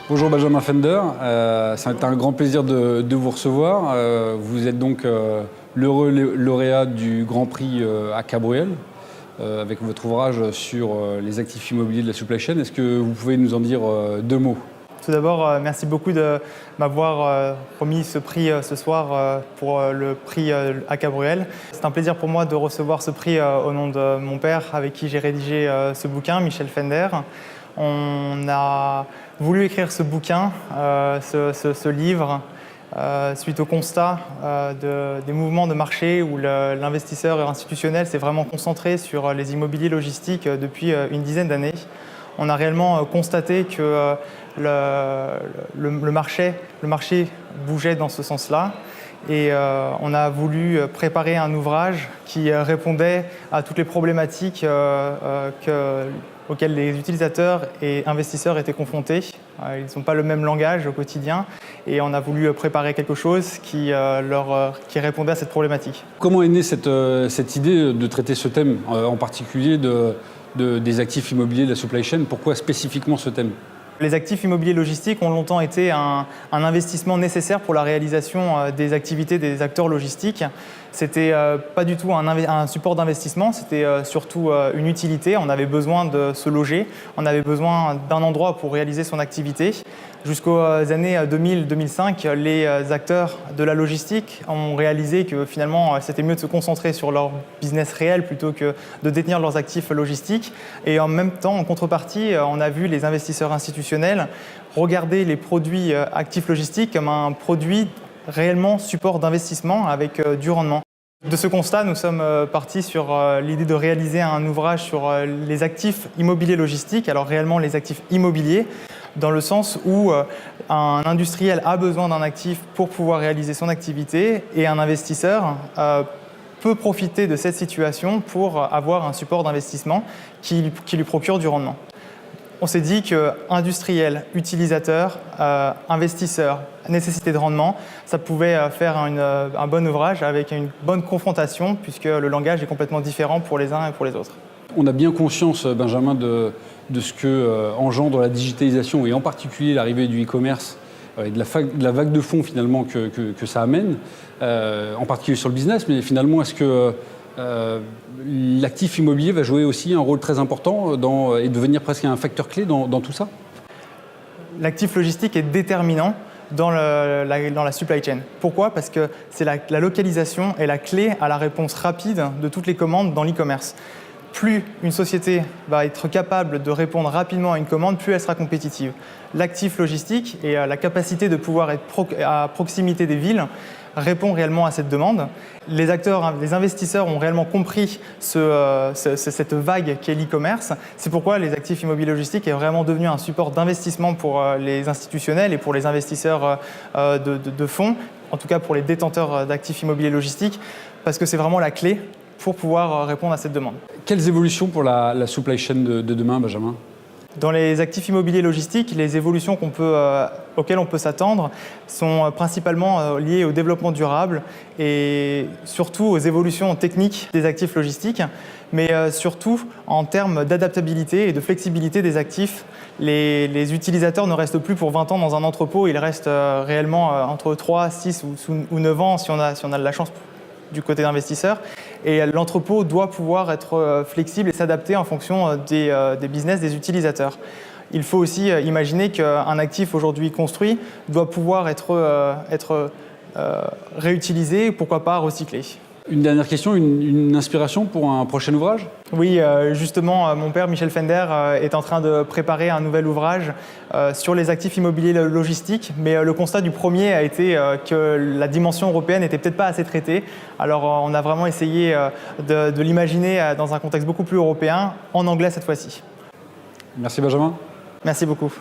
Bonjour Benjamin Fender, c'est un grand plaisir de vous recevoir. Vous êtes donc l'heureux lauréat du Grand Prix à Cabreuel avec votre ouvrage sur les actifs immobiliers de la supply chain. Est-ce que vous pouvez nous en dire deux mots? Tout d'abord, merci beaucoup de m'avoir remis ce prix ce soir pour le prix à Cabreuel. C'est un plaisir pour moi de recevoir ce prix au nom de mon père avec qui j'ai rédigé ce bouquin, Michel Fender. On a voulu écrire ce bouquin, ce livre, suite au constat des mouvements de marché où l'investisseur institutionnel s'est vraiment concentré sur les immobiliers logistiques depuis une dizaine d'années. On a réellement constaté que le marché bougeait dans ce sens-là et on a voulu préparer un ouvrage qui répondait à toutes les problématiques auxquelles les utilisateurs et investisseurs étaient confrontés. Ils n'ont pas le même langage au quotidien et on a voulu préparer quelque chose qui répondait à cette problématique. Comment est née cette idée de traiter ce thème, en particulier des actifs immobiliers de la supply chain? Pourquoi spécifiquement ce thème? Les actifs immobiliers logistiques ont longtemps été un investissement nécessaire pour la réalisation des activités des acteurs logistiques. C'était pas du tout un support d'investissement, c'était surtout une utilité. On avait besoin de se loger, on avait besoin d'un endroit pour réaliser son activité. Jusqu'aux années 2000-2005, les acteurs de la logistique ont réalisé que finalement c'était mieux de se concentrer sur leur business réel plutôt que de détenir leurs actifs logistiques. Et en même temps, en contrepartie, on a vu les investisseurs institutionnels regarder les produits actifs logistiques comme un produit réellement support d'investissement avec du rendement. De ce constat, nous sommes partis sur l'idée de réaliser un ouvrage sur les actifs immobiliers logistiques, alors réellement les actifs immobiliers, dans le sens où un industriel a besoin d'un actif pour pouvoir réaliser son activité et un investisseur peut profiter de cette situation pour avoir un support d'investissement qui lui procure du rendement. On s'est dit qu'industriel, utilisateur, investisseur, nécessité de rendement, ça pouvait faire un bon ouvrage avec une bonne confrontation puisque le langage est complètement différent pour les uns et pour les autres. On a bien conscience, Benjamin, de ce que engendre la digitalisation et en particulier l'arrivée du e-commerce et de la vague de fonds finalement que ça amène, en particulier sur le business, mais finalement est-ce que l'actif immobilier va jouer aussi un rôle très important et devenir presque un facteur clé dans tout ça? L'actif logistique est déterminant dans la supply chain. Pourquoi? Parce que c'est la localisation est la clé à la réponse rapide de toutes les commandes dans l'e-commerce. Plus une société va être capable de répondre rapidement à une commande, plus elle sera compétitive. L'actif logistique et la capacité de pouvoir être à proximité des villes répond réellement à cette demande. Les investisseurs ont réellement compris cette vague qu'est l'e-commerce. C'est pourquoi les actifs immobiliers logistiques est vraiment devenu un support d'investissement pour les institutionnels et pour les investisseurs de fonds, en tout cas pour les détenteurs d'actifs immobiliers logistiques, parce que c'est vraiment la clé pour pouvoir répondre à cette demande. Quelles évolutions pour la supply chain de demain, Benjamin? Dans les actifs immobiliers logistiques, les évolutions auxquelles on peut s'attendre sont principalement liées au développement durable et surtout aux évolutions techniques des actifs logistiques, mais surtout en termes d'adaptabilité et de flexibilité des actifs. Les utilisateurs ne restent plus pour 20 ans dans un entrepôt, ils restent réellement entre 3, 6 ou 9 ans si on a de la chance du côté d'investisseurs. Et l'entrepôt doit pouvoir être flexible et s'adapter en fonction des business des utilisateurs. Il faut aussi imaginer qu'un actif aujourd'hui construit doit pouvoir être réutilisé, pourquoi pas recyclé. Une dernière question, une inspiration pour un prochain ouvrage? Oui, justement, mon père Michel Fender est en train de préparer un nouvel ouvrage sur les actifs immobiliers logistiques, mais le constat du premier a été que la dimension européenne n'était peut-être pas assez traitée. Alors on a vraiment essayé de l'imaginer dans un contexte beaucoup plus européen, en anglais cette fois-ci. Merci Benjamin. Merci beaucoup.